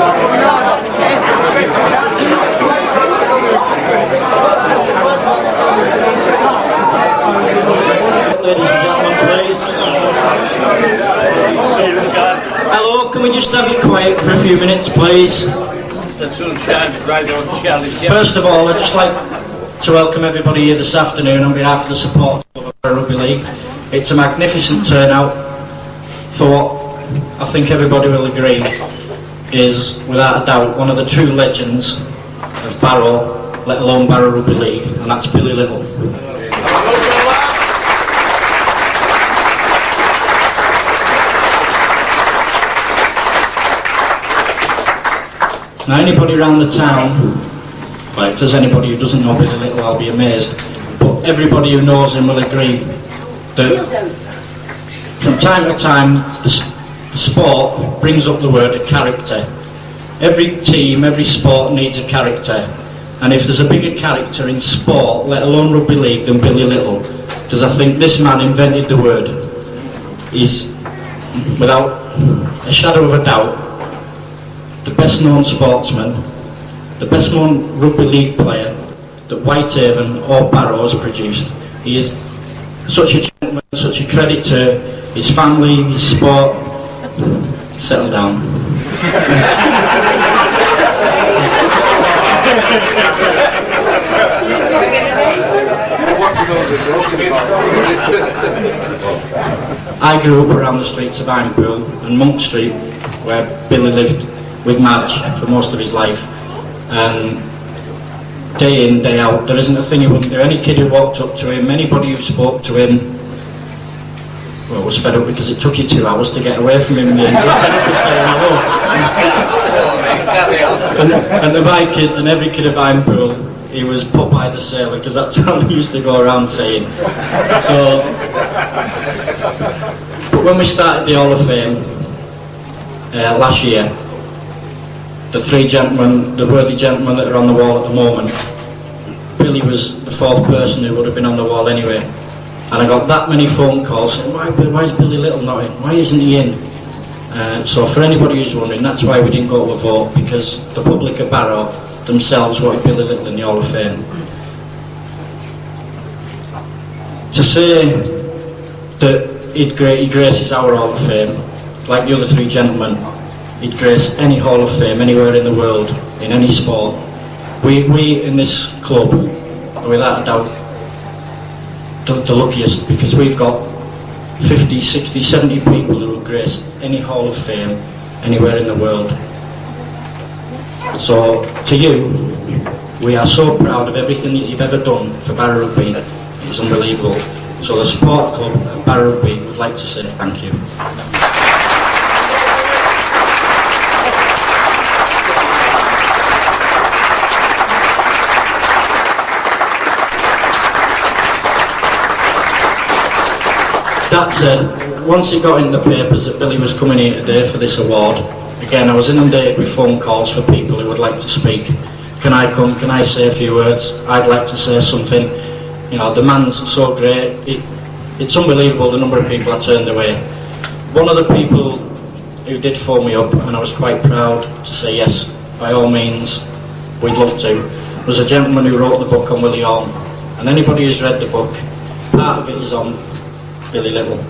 Ladies and gentlemen, please. Hello, can we just have you quiet for a few minutes, please? First of all, I'd just like to welcome everybody here this afternoon on behalf of the support of the Rugby League. It's a magnificent turnout for what I think everybody will agree is, without a doubt, one of the true legends of Barrow, let alone Barrow Rugby League, and that's Billy Little. Now, anybody around the town, well, if there's anybody who doesn't know Billy Little, I'll be amazed, but everybody who knows him will agree that from time to time the sport brings up the word of character. Every team, every sport needs a character, and if there's a bigger character in sport, let alone rugby league, than Billy Little, because I think this man invented the word. He's, without a shadow of a doubt, the best known sportsman, the best known rugby league player that Whitehaven or Barrow has produced. He is such a gentleman, such a credit to his family, his sport. Settle down. I grew up around the streets of Ironpool and Monk Street, where Billy lived with Madge for most of his life, and day in, day out, there isn't a thing he wouldn't do. Any kid who walked up to him, anybody who spoke to him, well, was fed up because it took you 2 hours to get away from him, and he was fed up with saying hello. And to my kids, and every kid of Ironpool, he was Popeye the Sailor, because that's how he used to go around saying. So, but when we started the Hall of Fame last year, the three gentlemen, the worthy gentlemen that are on the wall at the moment, Billy was the fourth person who would have been on the wall anyway. And I got that many phone calls saying, why is Billy Little not in? Why isn't he in? So for anybody who's wondering, that's why we didn't go to a vote, because the public of Barrow themselves wanted Billy Little in the Hall of Fame. To say that he graces our Hall of Fame, like the other three gentlemen, he'd grace any Hall of Fame anywhere in the world, in any sport. We in this club are without a doubt the luckiest, because we've got 50, 60, 70 people who have graced any Hall of Fame anywhere in the world. So to you, we are so proud of everything that you've ever done for Barrow Rugby. It's unbelievable. So the support club at Barrow Rugby would like to say thank you. That said, once it got in the papers that Billy was coming here today for this award, again, I was inundated with phone calls for people who would like to speak. Can I come? Can I say a few words? I'd like to say something. You know, the man's so great. It's unbelievable the number of people I turned away. One of the people who did phone me up, and I was quite proud to say yes, by all means, we'd love to, was a gentleman who wrote the book on Willie Horne. And anybody who's read the book, part of it is on Billy Little.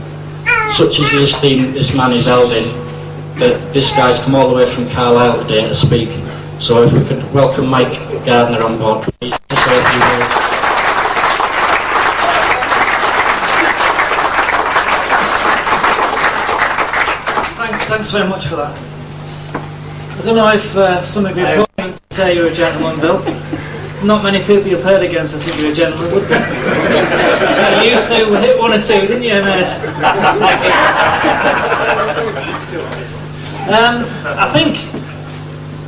Such is the esteem this man is held in, that this guy's come all the way from Carlisle today to speak. So if we could welcome Mike Gardner on board, please. Thanks very much for that. I don't know if some of you are going to say you're a gentleman, Bill. Not many people you've heard against, I think you're a gentleman, would they? You used to hit one or two, didn't you, mate? I think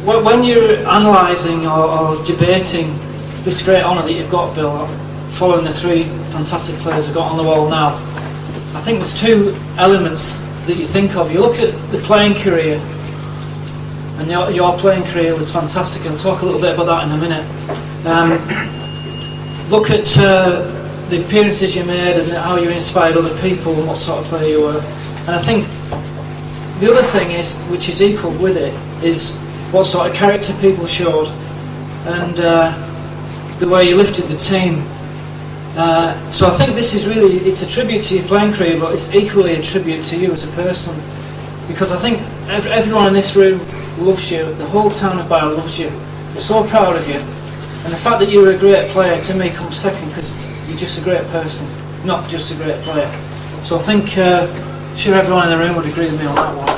when you're analysing or debating this great honour that you've got, Bill, following the three fantastic players we've got on the wall now, I think there's two elements that you think of. You look at the playing career, and your playing career was fantastic, and I'll talk a little bit about that in a minute. Look at the appearances you made and how you inspired other people and what sort of player you were. And I think the other thing is, which is equal with it, is what sort of character people showed, and the way you lifted the team. So I think this is really, it's a tribute to your playing career, but it's equally a tribute to you as a person, because I think everyone in this room loves you, the whole town of Barrow loves you. We're so proud of you, and the fact that you were a great player to me comes second, because you're just a great person, not just a great player. So I think, sure everyone in the room would agree with me on that one.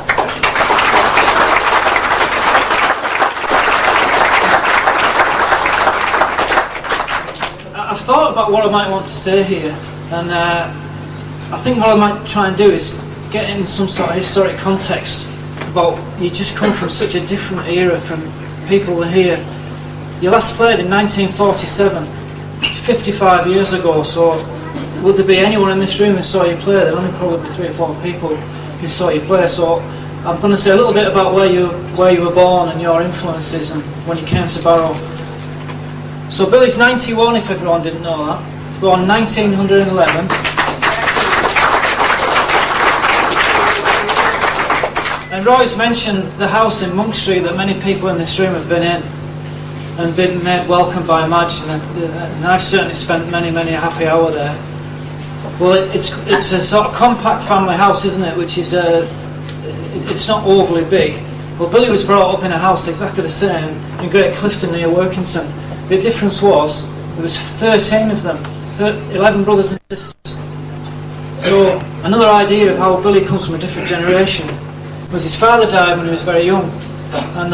I've thought about what I might want to say here, and I think what I might try and do is get in some sort of historic context about, you just come from such a different era from people here. You last played in 1947, 55 years ago, so would there be anyone in this room who saw you play? There'd only probably be 3 or 4 people who saw you play, so I'm going to say a little bit about where you were born and your influences and when you came to Barrow. So Billy's 91, if everyone didn't know that, born 1911. And Roy's mentioned the house in Monk Street that many people in this room have been in and been made welcome by Madge, and I've certainly spent many a happy hour there. Well, it's a sort of compact family house, isn't it, which is it's not overly big. Well, Billy was brought up in a house exactly the same in Great Clifton near Workington. The difference was there was 13 of them, 11 brothers and sisters. So another idea of how Billy comes from a different generation was his father died when he was very young, and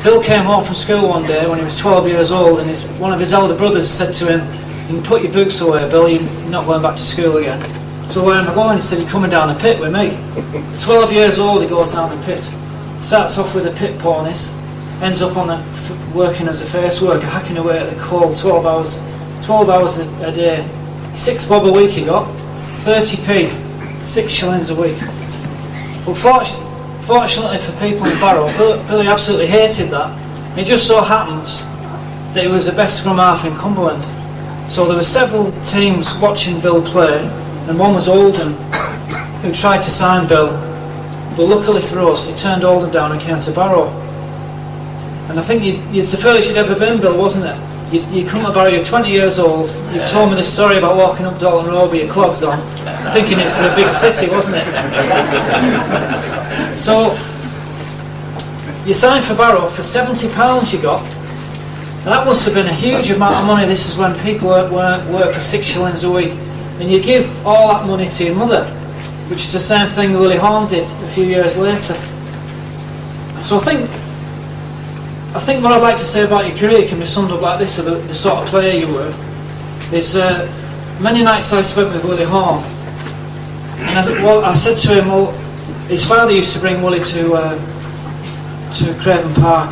Bill came home from school one day when he was 12 years old, and one of his elder brothers said to him, "You can put your books away, Bill, you're not going back to school again." "So where am I going?" He said, "You're coming down the pit with me." 12 years old, he goes down the pit. Starts off with the pit ponies, ends up on working as a face worker, hacking away at the coal, 12 hours a day. 6 bob a week he got, 30p, 6 shillings a week. But fortunately for people in Barrow, Billy absolutely hated that. It just so happens that he was the best scrum half in Cumberland. So there were several teams watching Bill play, and one was Oldham, who tried to sign Bill, but luckily for us, he turned Oldham down and came to Barrow. And I think it's the furthest you'd ever been, Bill, wasn't it? You come to Barrow, you're 20 years old, you've told me this story about walking up Dalton Road with your clogs on, thinking it was a big city, wasn't it? So, you signed for Barrow for £70 you got. And that must have been a huge amount of money. This is when people work for 6 shillings a week. And you give all that money to your mother, which is the same thing Willie Horne did a few years later. So I think what I'd like to say about your career can be summed up like this, the sort of player you were. Is many nights I spent with Willie Horne, and I said to him, well, his father used to bring Willie to Craven Park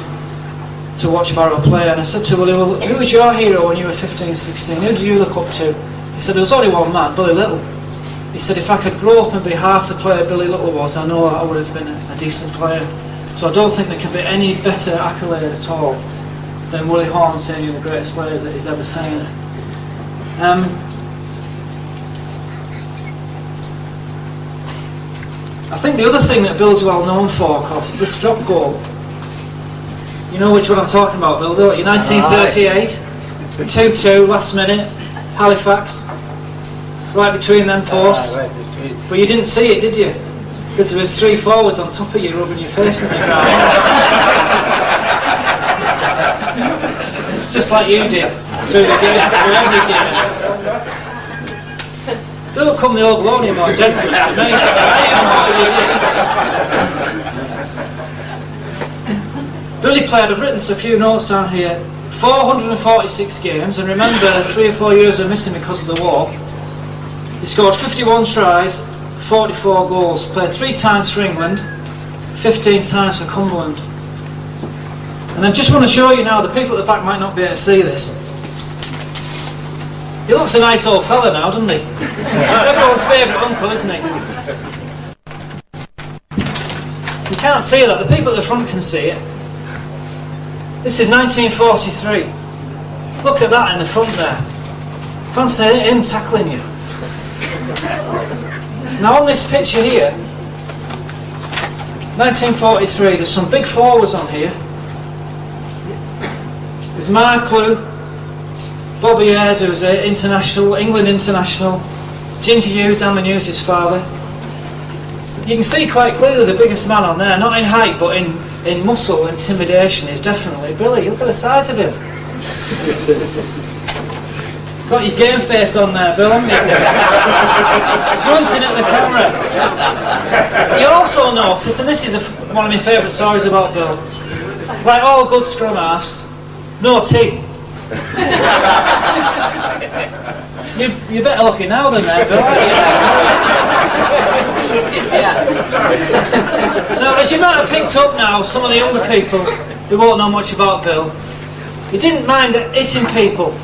to watch Barrow play, and I said to Willie, well, who was your hero when you were 15, 16? Who did you look up to? He said, there was only one man, Billy Little. He said, if I could grow up and be half the player Billy Little was, I know I would have been a decent player. So I don't think there can be any better accolade at all than Willie Horne saying you're the greatest player that he's ever seen. I think the other thing that Bill's well known for, of course, is this drop goal. You know which one I'm talking about, Bill, don't you? 1938, 2-2, last minute, Halifax, right between them posts. But you didn't see it, did you? Because there was 3 forwards on top of you rubbing your face in the ground. Just like you did through the game, through every game. Don't come the old baloney about gentlemen to me. Billy played, I've written a few notes down here, 446 games, and remember 3 or 4 years are missing because of the war. He scored 51 tries, 44 goals, played 3 times for England, 15 times for Cumberland. And I just want to show you now, the people at the back might not be able to see this. He looks a nice old fella now, doesn't he? Everyone's favourite uncle, isn't he? You can't see that, the people at the front can see it. This is 1943. Look at that in the front there. Fancy him tackling you. Now on this picture here, 1943, there's some big forwards on here. There's Mark Lou, Bobby Ayres, who was an international, England international, Ginger Hughes, Alan Hughes' father. You can see quite clearly the biggest man on there, not in height but in muscle, intimidation, is definitely Billy. Look at the size of him. Got his game face on there, Bill, haven't you? Grunting at the camera. You also notice, and this is one of my favourite stories about Bill, like all good scrum halves, no teeth. You're better looking now than that, Bill, aren't you? Now, as you might have picked up now, some of the younger people who won't know much about Bill, he didn't mind hitting people.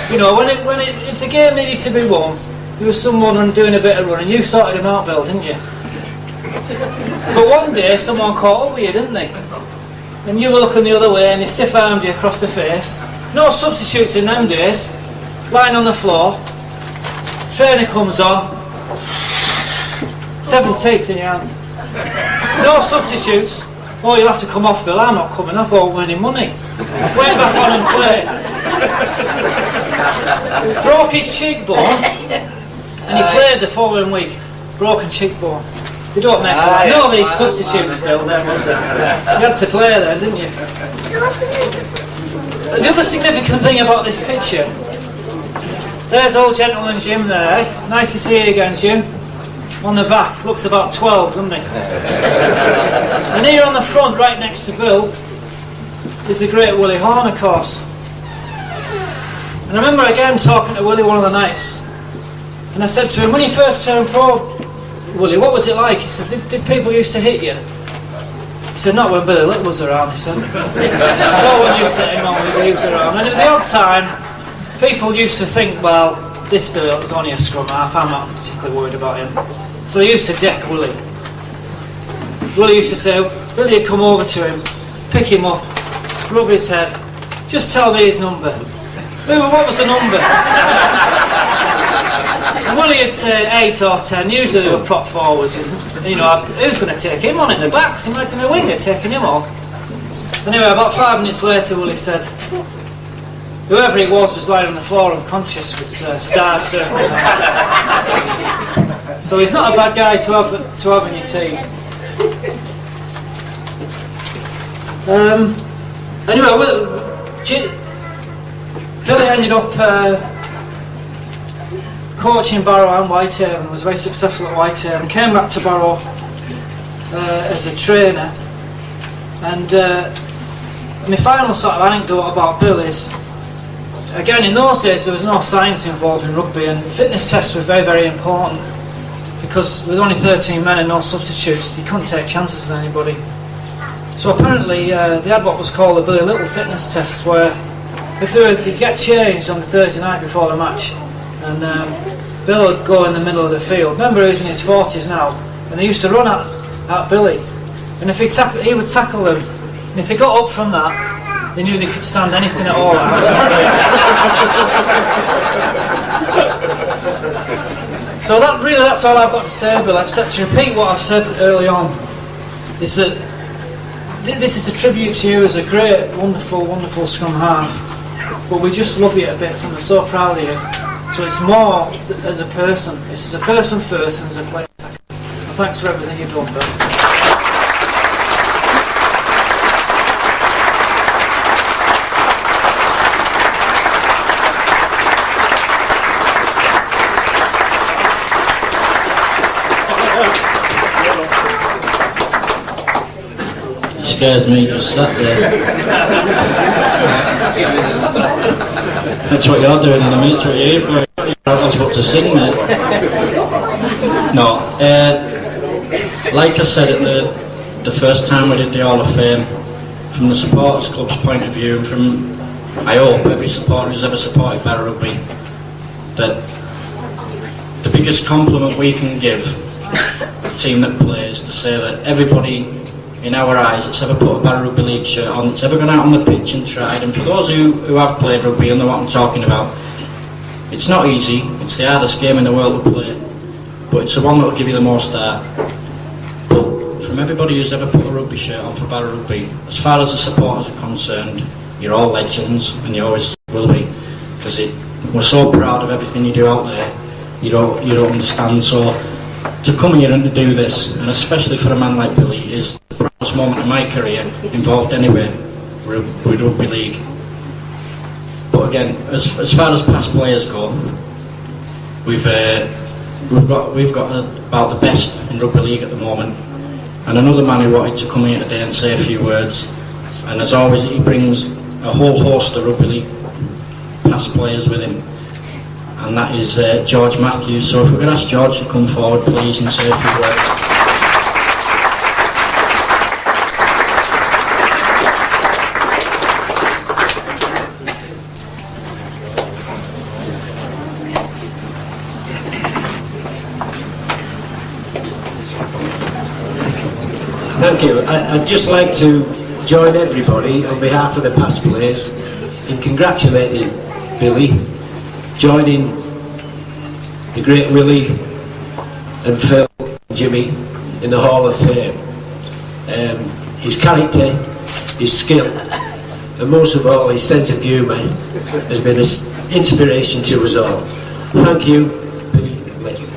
You know, if the game needed to be won, there was someone doing a bit of running, you sorted him out, Bill, didn't you? But one day, someone caught up with you, didn't they? And you were looking the other way and they stiff-armed you across the face. No substitutes in them days. Lying on the floor. Trainer comes on. 7 teeth in your hand. No substitutes. Oh, you'll have to come off, Bill. I'm not coming off, or winning money. Went back on and played. Broke his cheekbone, and he played the following week. Broken cheekbone. They don't make I know these substitutes, Bill, then, was there? You had to play there, didn't you? The other significant thing about this picture, there's old gentleman Jim there, eh? Nice to see you again, Jim. On the back, looks about 12, doesn't he? And here on the front, right next to Bill, is the great Willie Horn, of course. And I remember again talking to Willie one of the nights, and I said to him, when you first turned pro, Willie, what was it like? He said, did people used to hit you? He said, not when Billy Little was around, he said. No one used to hit him on when he was around. And at the odd time, people used to think, well, this Billy Little's only a scrum half, I'm not particularly worried about him. So they used to deck Willie. Willie used to say, Billy would come over to him, pick him up, rub his head, just tell me his number. What was the number? And Willie would say 8 or 10, usually they were prop forwards. You know, who's going to take him on in the backs? Imagine a winger taking him on. Anyway, about 5 minutes later, Willie said, whoever it was lying on the floor unconscious with stars circling around. So he's not a bad guy to have in your team. Anyway, Billy ended up coaching Barrow and Whitehaven, was very successful at Whitehaven, came back to Barrow as a trainer. And my final sort of anecdote about Bill is, again, in those days there was no science involved in rugby, and fitness tests were very, very important, because with only 13 men and no substitutes, you couldn't take chances with anybody. So apparently they had what was called the Billy Little fitness test, where if they'd get changed on the Thursday night before the match, and Bill would go in the middle of the field. Remember, he's in his 40s now, and they used to run at Billy, and if he would tackle them, and if they got up from that, they knew they could stand anything at all. So that's all I've got to say, Bill, except to repeat what I've said early on, is that this is a tribute to you as a great, wonderful, wonderful scrum half, but we just love you a bit, and we're so proud of you. So it's more as a person, it's as a person first and as a player second. And thanks for everything you've done, Bill. Scares me just sat there. That's what you're doing in a minute, that's what you're here for. I was about to sing, mate. No, like I said at the first time we did the Hall of Fame, from the supporters club's point of view, and from, I hope, every supporter who's ever supported Barrow Rugby, that the biggest compliment we can give a team that plays, to say that everybody in our eyes that's ever put a Barrow Rugby League shirt on, that's ever gone out on the pitch and tried, and for those who have played rugby and know what I'm talking about, it's not easy, it's the hardest game in the world to play, but it's the one that will give you the most art. But for from everybody who's ever put a rugby shirt on for Barrow Rugby, as far as the supporters are concerned, you're all legends, and you always will be, because we're so proud of everything you do out there. You don't understand. So to come here and to do this, and especially for a man like Billy, is the proudest moment of my career involved anywhere with rugby league. But again, as far as past players go, we've got about the best in rugby league at the moment. And another man who wanted to come here today and say a few words. And as always, he brings a whole host of rugby league past players with him. And that is George Matthews. So if we could ask George to come forward, please, and say a few words. Thank you. I'd just like to join everybody on behalf of the past players in congratulating Billy, joining the great Willie and Phil and Jimmy in the Hall of Fame. His character, his skill, and most of all his sense of humour has been an inspiration to us all. Thank you, Billy and Legend.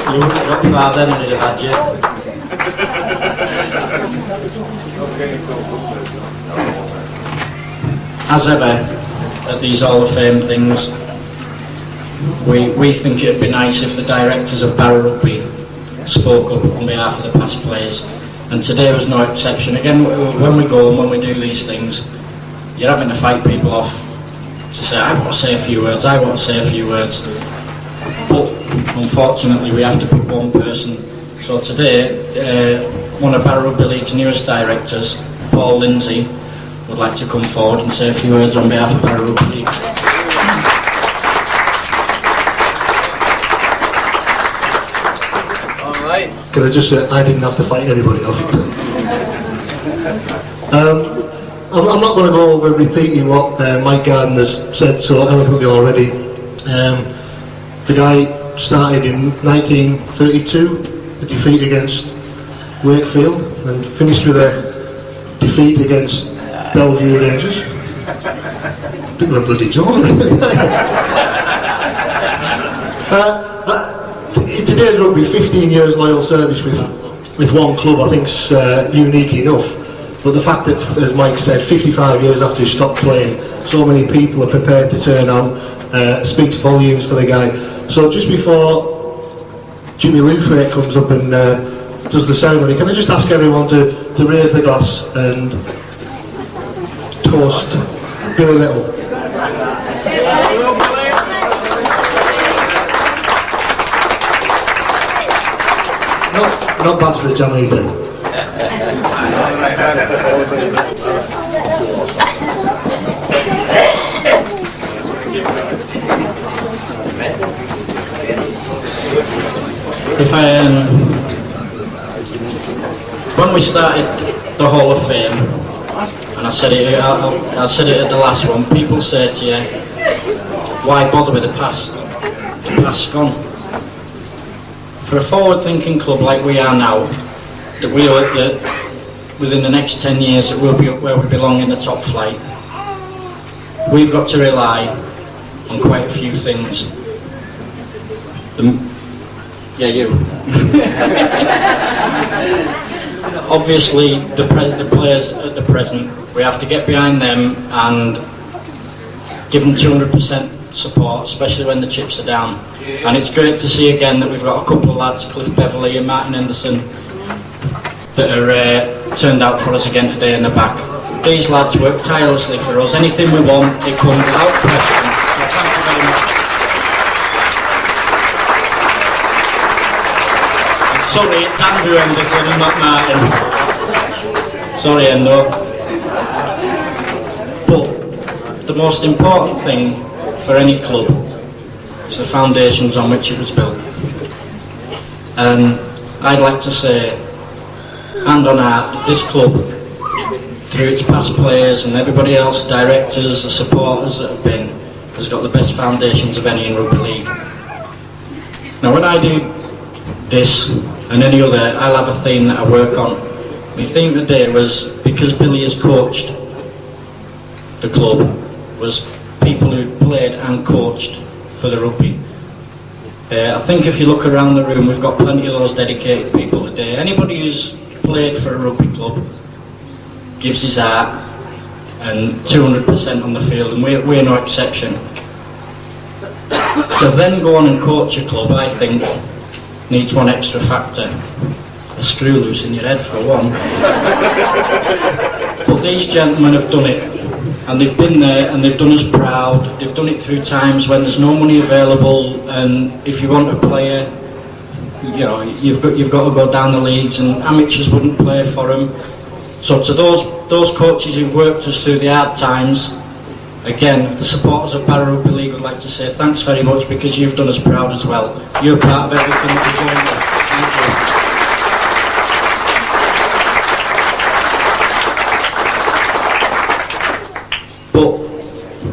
You wouldn't have got far then, would you, had you? As ever, at these Hall of Fame things, we think it'd be nice if the directors of Barrow Rugby spoke up on behalf of the past players. And today was no exception. Again, when we go and when we do these things, you're having to fight people off to say, I want to say a few words, I want to say a few words. But unfortunately we have to pick one person. So today, one of Barrow Rugby League's newest directors, Paul Lindsay, would like to come forward and say a few words on behalf of Barrow Rugby League. Alright. Can I just say, I didn't have to fight anybody off. I'm not going to go over repeating what Mike Gardner's said so eloquently already. The guy started in 1932, a defeat against Wakefield, and finished with a defeat against Bellevue Rangers. Bit of a bloody jaw, really. In today's rugby, 15 years loyal service with one club I think's unique enough. But the fact that, as Mike said, 55 years after he stopped playing, so many people are prepared to turn out, speaks volumes for the guy. So just before Jimmy Luthwaite comes up and does the ceremony, can I just ask everyone to raise the glass and toast Billy Little. Not bad for a Jamaican. If when we started the Hall of Fame, and I said it at the last one, people say to you, why bother with the past? The past's gone. For a forward-thinking club like we are now, that within the next 10 years it will be up where we belong in the top flight, we've got to rely on quite a few things. Yeah, you. Obviously, the players at the present, we have to get behind them and give them 200% support, especially when the chips are down. And it's great to see again that we've got a couple of lads, Cliff Beverley and Martin Henderson, that are turned out for us again today in the back. These lads work tirelessly for us. Anything we want, it comes without question. So thank you very much. Sorry, it's Andrew Henderson and not Martin. Sorry, Endo. But the most important thing for any club is the foundations on which it was built. And I'd like to say, hand on heart, that this club through its past players and everybody else, directors, the supporters that have been, has got the best foundations of any in rugby league. Now when I do this and any other, I'll have a theme that I work on. My theme today was, because Billy has coached the club, was people who played and coached for the rugby. I think if you look around the room, we've got plenty of those dedicated people today. Anybody who's played for a rugby club gives his heart and 200% on the field, and we're no exception. To then go on and coach a club, I think, needs one extra factor. A screw loose in your head, for one. But these gentlemen have done it, and they've been there, and they've done us proud. They've done it through times when there's no money available, and if you want a player, you know, you've got to go down the leagues, and amateurs wouldn't play for them. So to those coaches who've worked us through the hard times, again, the supporters of Barrow Rugby League would like to say thanks very much, because you've done us proud as well. You're part of everything that we're doing there. Thank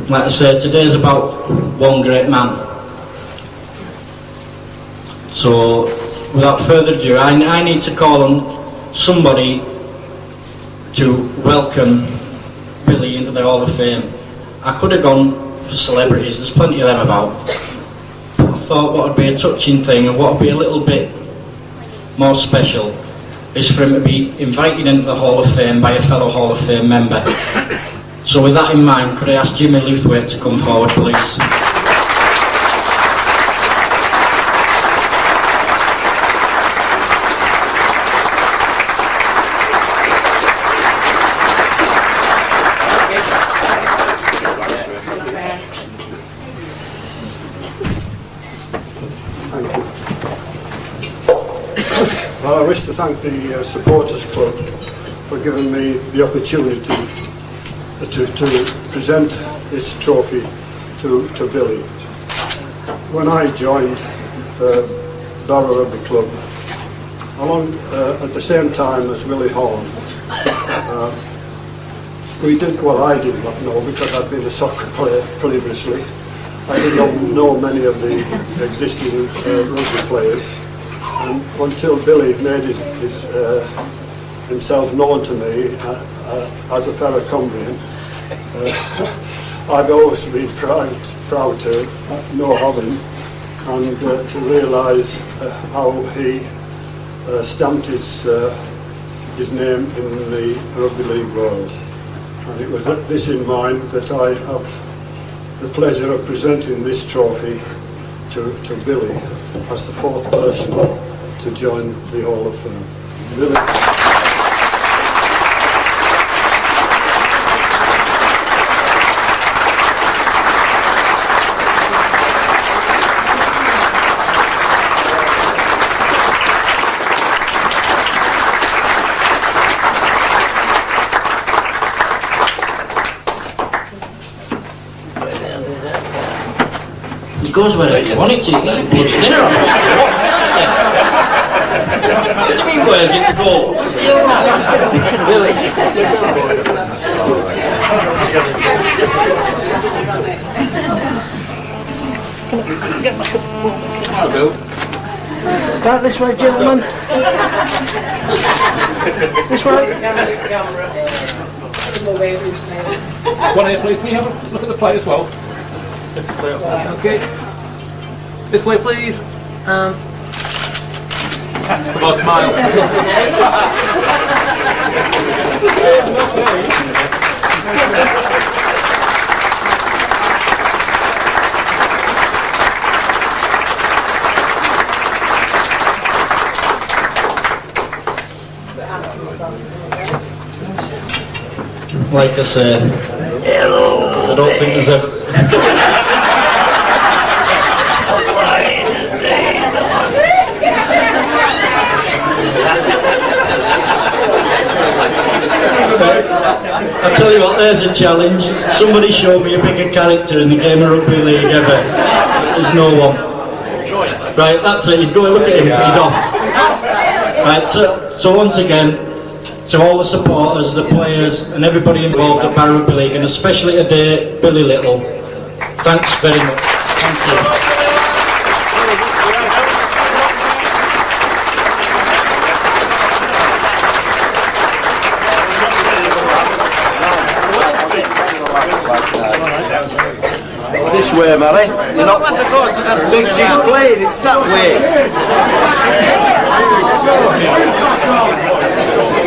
you. But, like I said, today's about one great man. So, without further ado, I need to call on somebody to welcome Billy into the Hall of Fame. I could have gone for celebrities, there's plenty of them about. But I thought what would be a touching thing and what would be a little bit more special is for him to be invited into the Hall of Fame by a fellow Hall of Fame member. So with that in mind, could I ask Jimmy Luthwaite to come forward, please? Well, I wish to thank the Supporters Club for giving me the opportunity to present this trophy to Billy. When I joined Barrow Rugby Club, at the same time as Willie Horn, we did what I did not know, because I'd been a soccer player previously. I did not know many of the existing rugby players. And until Billy made himself known to me as a fellow Cumbrian, I've always been proud to know of him, and to realise how he stamped his name in the rugby league world. And it was with this in mind that I have the pleasure of presenting this trophy to Billy as the fourth person to join the Hall of Fame. Billy. He goes wherever you want it to. You can put it dinner on it. What do you mean, where's it go? Right, this way, gentlemen. This way. One here, please. Can you have a look at the play as well? Okay. This way, please. And come on, smile. Like I said, I don't think there's ever... I tell you what, there's a challenge. Somebody show me a bigger character in the game of rugby league ever. There's no one. Right, that's it. He's going. Look at him. He's off. Right. So once again, to all the supporters, the players and everybody involved at Barrow Rugby League, and especially today Billy Little. Thanks very much. Thank you. This way, Mary. You're not thinks he's played, it's that way.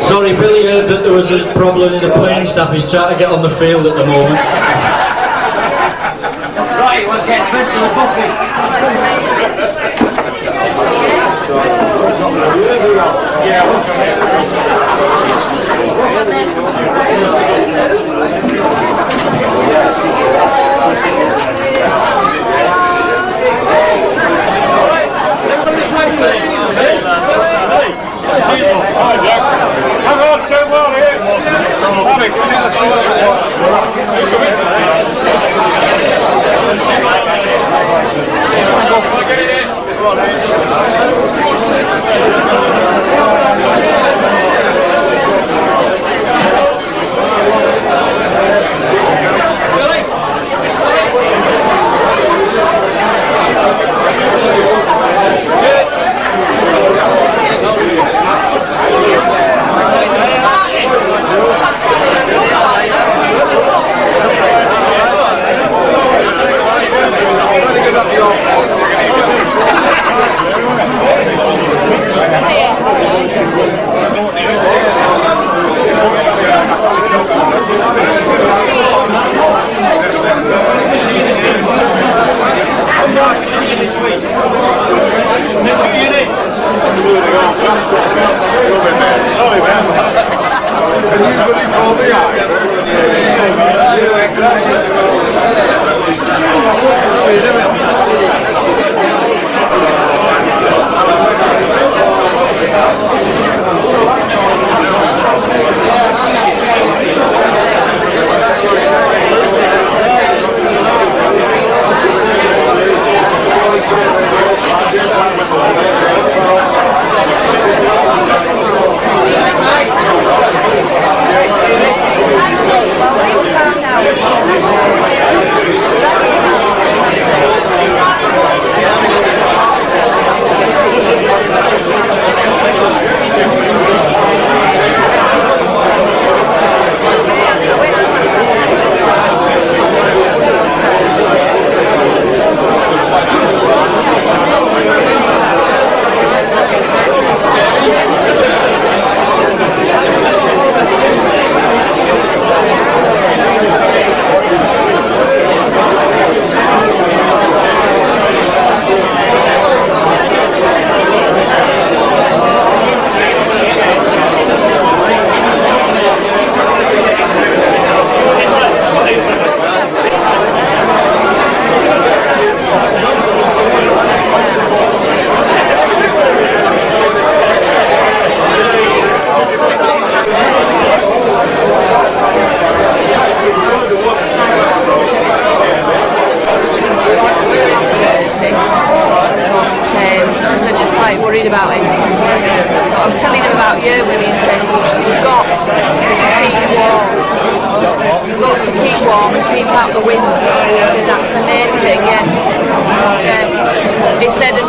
Sorry, Billy heard that there was a problem in the playing staff. He's trying to get on the field at the moment. Right, let's get first to the bucket. Hang on, don't worry. Harry, come here, let's do About him. I was telling him about you when he said you've got to keep warm. You've got to keep warm and keep out the wind. I said that's the main thing, yeah. He said